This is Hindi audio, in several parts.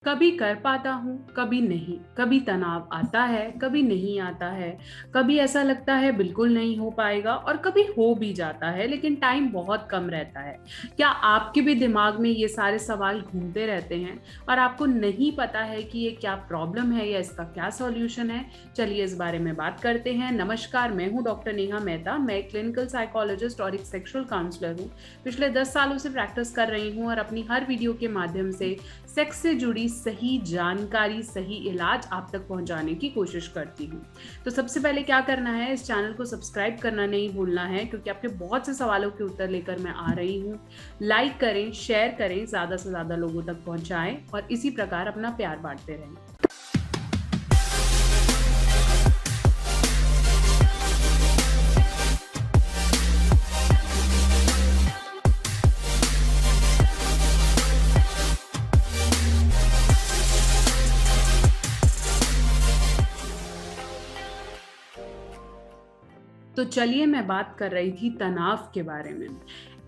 कभी कर पाता हूँ, कभी नहीं। कभी तनाव आता है, कभी नहीं आता है। कभी ऐसा लगता है बिल्कुल नहीं हो पाएगा और कभी हो भी जाता है, लेकिन टाइम बहुत कम रहता है। क्या आपके भी दिमाग में ये सारे सवाल घूमते रहते हैं और आपको नहीं पता है कि ये क्या प्रॉब्लम है या इसका क्या सॉल्यूशन है? चलिए इस बारे में बात करते हैं। नमस्कार, मैं हूँ डॉक्टर नेहा मेहता। मैं एक क्लिनिकल साइकोलॉजिस्ट और एक सेक्सुअल काउंसलर हूँ। पिछले 10 सालों से प्रैक्टिस कर रही हूँ और अपनी हर वीडियो के माध्यम से सेक्स से जुड़ी सही जानकारी, सही इलाज आप तक पहुंचाने की कोशिश करती हूँ। तो सबसे पहले क्या करना है, इस चैनल को सब्सक्राइब करना नहीं भूलना है, क्योंकि आपके बहुत से सवालों के उत्तर लेकर मैं आ रही हूँ। लाइक करें, शेयर करें, ज़्यादा से ज़्यादा लोगों तक पहुंचाएं और इसी प्रकार अपना प्यार बांटते रहें। तो चलिए, मैं बात कर रही थी तनाव के बारे में।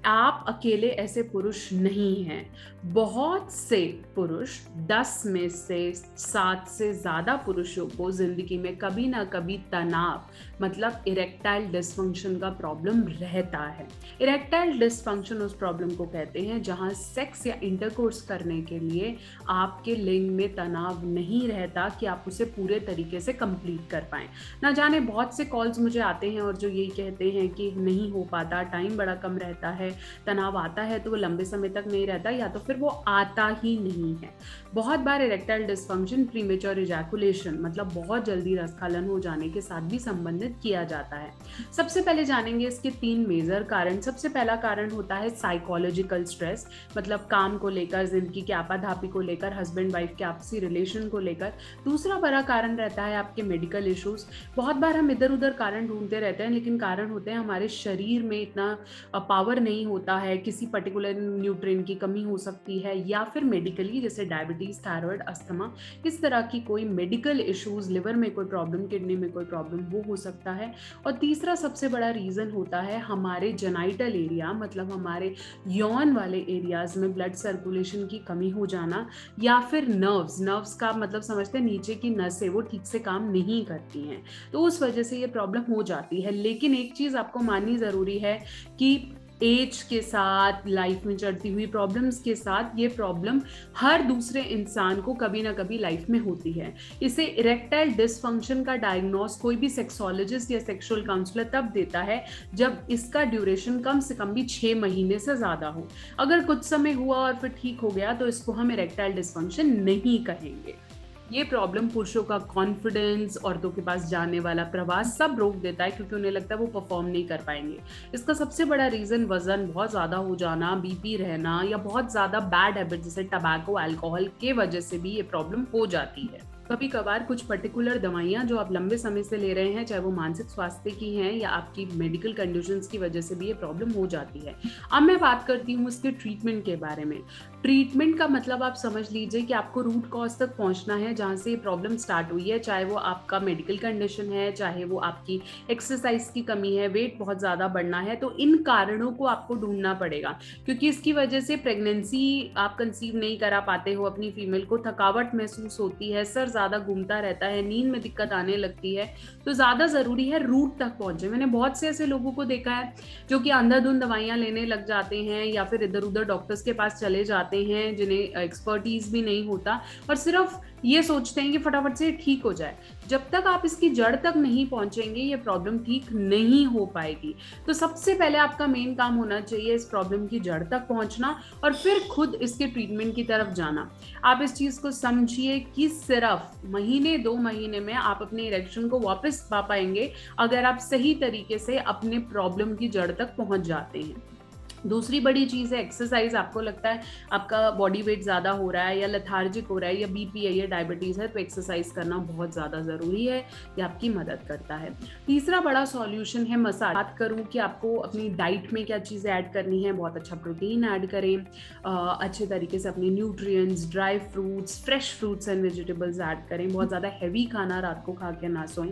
आप अकेले ऐसे पुरुष नहीं हैं। बहुत से पुरुष, 10 में से 7 से ज़्यादा पुरुषों को ज़िंदगी में कभी ना कभी तनाव मतलब इरेक्टाइल डिसफंक्शन का प्रॉब्लम रहता है। इरेक्टाइल डिसफंक्शन उस प्रॉब्लम को कहते हैं जहां सेक्स या इंटरकोर्स करने के लिए आपके लिंग में तनाव नहीं रहता कि आप उसे पूरे तरीके से कंप्लीट कर पाएं। ना जाने बहुत से कॉल्स मुझे आते हैं और जो यही कहते हैं कि नहीं हो पाता, टाइम बड़ा कम रहता है, तनाव आता है तो वो लंबे समय तक नहीं रहता, या तो फिर वो आता ही नहीं है। बहुत बार इरेक्टाइल डिसफंक्शन प्रीमेच्योर इजैकुलेशन मतलब बहुत जल्दी रसखालन हो जाने के साथ भी संबंधित किया जाता है। सबसे पहले जानेंगे इसके 3 मेजर कारण। सबसे पहला कारण होता है साइकोलॉजिकल स्ट्रेस, मतलब काम को लेकर, जिंदगी की आपाधापी को लेकर, हस्बैंड वाइफ के आपसी रिलेशन को लेकर। दूसरा बड़ा कारण रहता है आपके मेडिकल इश्यूज। बहुत बार हम इधर उधर कारण ढूंढते रहते हैं, लेकिन कारण होते हैं हमारे शरीर में इतना पावर नहीं होता है, किसी पर्टिकुलर न्यूट्रिएंट की कमी हो सकती है, या फिर मेडिकली जैसे डायबिटीज, थायराइड, अस्थमा, इस तरह की कोई मेडिकल इश्यूज, लिवर में कोई प्रॉब्लम, किडनी में कोई प्रॉब्लम, वो हो सकता है। और तीसरा सबसे बड़ा रीजन होता है हमारे जेनाइटल एरिया मतलब हमारे यौन वाले एरियाज में ब्लड सर्कुलेशन की कमी हो जाना, या फिर नर्व्स का मतलब समझते हैं नीचे की नसें वो ठीक से काम नहीं करती हैं, तो उस वजह से ये प्रॉब्लम हो जाती है। लेकिन एक चीज आपको माननी जरूरी है कि एज के साथ, लाइफ में चढ़ती हुई प्रॉब्लम्स के साथ, ये प्रॉब्लम हर दूसरे इंसान को कभी ना कभी लाइफ में होती है। इसे इरेक्टाइल डिसफंक्शन का डायग्नोस कोई भी सेक्सोलॉजिस्ट या सेक्सुअल काउंसलर तब देता है जब इसका ड्यूरेशन कम से कम भी 6 महीने से ज्यादा हो। अगर कुछ समय हुआ और फिर ठीक हो गया तो इसको हम इरेक्टाइल डिसफंक्शन नहीं कहेंगे। ये प्रॉब्लम पुरुषों का कॉन्फिडेंस, औरतों के पास जाने वाला प्रवास सब रोक देता है, क्योंकि उन्हें लगता है वो परफॉर्म नहीं कर पाएंगे। इसका सबसे बड़ा रीजन वजन बहुत ज्यादा हो जाना, बीपी रहना, या बहुत ज्यादा बैड हैबिट जैसे टबैको, अल्कोहल के वजह से भी ये प्रॉब्लम हो जाती है। कभी कभार कुछ पर्टिकुलर दवाइयां जो आप लंबे समय से ले रहे हैं, चाहे वो मानसिक स्वास्थ्य की हैं या आपकी मेडिकल कंडीशंस की वजह से भी ये प्रॉब्लम हो जाती है। अब मैं बात करती हूँ इसके ट्रीटमेंट के बारे में। ट्रीटमेंट का मतलब आप समझ लीजिए कि आपको रूट कॉज तक पहुंचना है, जहां से ये प्रॉब्लम स्टार्ट हुई है, चाहे वो आपका मेडिकल कंडीशन है, चाहे वो आपकी एक्सरसाइज की कमी है, वेट बहुत ज्यादा बढ़ना है, तो इन कारणों को आपको ढूंढना पड़ेगा। क्योंकि इसकी वजह से प्रेगनेंसी आप कंसीव नहीं करा पाते हो, अपनी फीमेल को थकावट महसूस होती है, सर ज्यादा घूमता रहता है, नींद में दिक्कत आने लगती है, तो ज्यादा जरूरी है रूट तक पहुंचे। मैंने बहुत से ऐसे लोगों को देखा है जो कि अंधाधुंध दवाइयां लेने लग जाते हैं या फिर इधर उधर डॉक्टर्स के पास चले जाते हैं जिन्हें एक्सपर्टीज भी नहीं होता, और सिर्फ ये सोचते हैं कि फटाफट से ठीक हो जाए। जब तक आप इसकी जड़ तक नहीं पहुंचेंगे ये प्रॉब्लम ठीक नहीं हो पाएगी। तो सबसे पहले आपका मेन काम होना चाहिए इस प्रॉब्लम की जड़ तक पहुंचना और फिर खुद इसके ट्रीटमेंट की तरफ जाना। आप इस चीज को समझिए कि सिर्फ महीने 2 महीने में आप अपने इरेक्शन को वापस पा पाएंगे अगर आप सही तरीके से अपने प्रॉब्लम की जड़ तक पहुंच जाते हैं। दूसरी बड़ी चीज़ है एक्सरसाइज। आपको लगता है आपका बॉडी वेट ज़्यादा हो रहा है या लेथार्जिक हो रहा है या बीपी है या डायबिटीज़ है, तो एक्सरसाइज करना बहुत ज़्यादा ज़रूरी है, ये आपकी मदद करता है। तीसरा बड़ा सॉल्यूशन है मसाज। बात करूँ कि आपको अपनी डाइट में क्या चीज़ें ऐड करनी है, बहुत अच्छा प्रोटीन ऐड करें, अच्छे तरीके से अपने nutrients, dry fruits, fresh fruits and vegetables add करें, बहुत ज़्यादा हैवी खाना रात को खा के ना सोएं।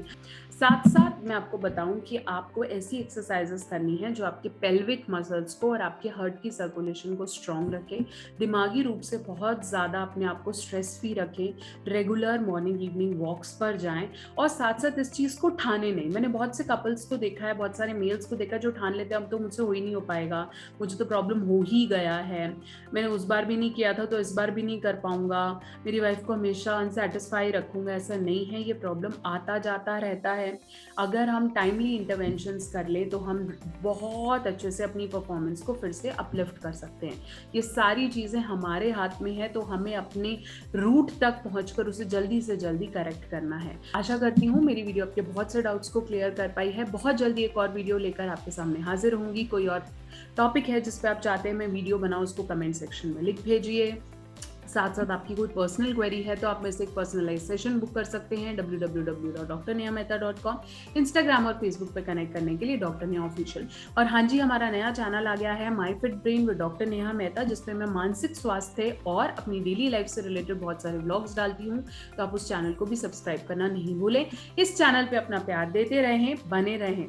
साथ साथ मैं आपको बताऊं कि आपको ऐसी एक्सरसाइजेस करनी है जो आपके पेल्विक मसल्स को और और आपके हार्ट की सर्कुलेशन को स्ट्रॉन्ग रखें, दिमागी रूप से बहुत ज़्यादा अपने आप को स्ट्रेस फ्री रखें, रेगुलर मॉर्निंग इवनिंग वॉक्स पर जाएं और साथ साथ इस चीज़ को ठाने नहीं। मैंने बहुत से कपल्स को देखा है, बहुत सारे मेल्स को देखा है जो ठान लेते हैं अब तो मुझसे हो ही नहीं हो पाएगा, मुझे तो प्रॉब्लम हो ही गया है, मैंने उस बार भी नहीं किया था तो इस बार भी नहीं कर पाऊंगा, मेरी वाइफ को हमेशा अनसेटिस्फाई रखूंगा। ऐसा नहीं है, ये प्रॉब्लम आता जाता रहता है। अगर हम टाइमली इंटरवेंशंस कर ले तो हम बहुत अच्छे से अपनी परफॉर्मेंस को फिर से अपलिफ्ट कर सकते हैं। ये सारी चीज़ें हमारे हाथ में है, तो हमें अपने रूट तक पहुंचकर उसे जल्दी से जल्दी करेक्ट करना है। आशा करती हूँ मेरी वीडियो आपके बहुत से डाउट्स को क्लियर कर पाई है। बहुत जल्दी एक और वीडियो लेकर आपके सामने हाजिर होंगी। कोई और टॉपिक है जिस पे आप चाहते हैं मैं वीडियो बनाऊं, उसको कमेंट सेक्शन में लिख भेजिए। साथ साथ आपकी कोई पर्सनल क्वेरी है तो आप मेरे से एक पर्सनलाइज सेशन बुक कर सकते हैं www.drnehamehta.com। इंस्टाग्राम और फेसबुक पे कनेक्ट करने के लिए डॉक्टर नेहा ऑफिशियल। और हाँ जी, हमारा नया चैनल आ गया है my fit brain with doctor Neha Mehta, जिसमें मैं मानसिक स्वास्थ्य और अपनी डेली लाइफ से रिलेटेड बहुत सारे व्लॉग्स डालती हूँ, तो आप उस चैनल को भी सब्सक्राइब करना नहीं भूलें। इस चैनल पे अपना प्यार देते रहें, बने रहें।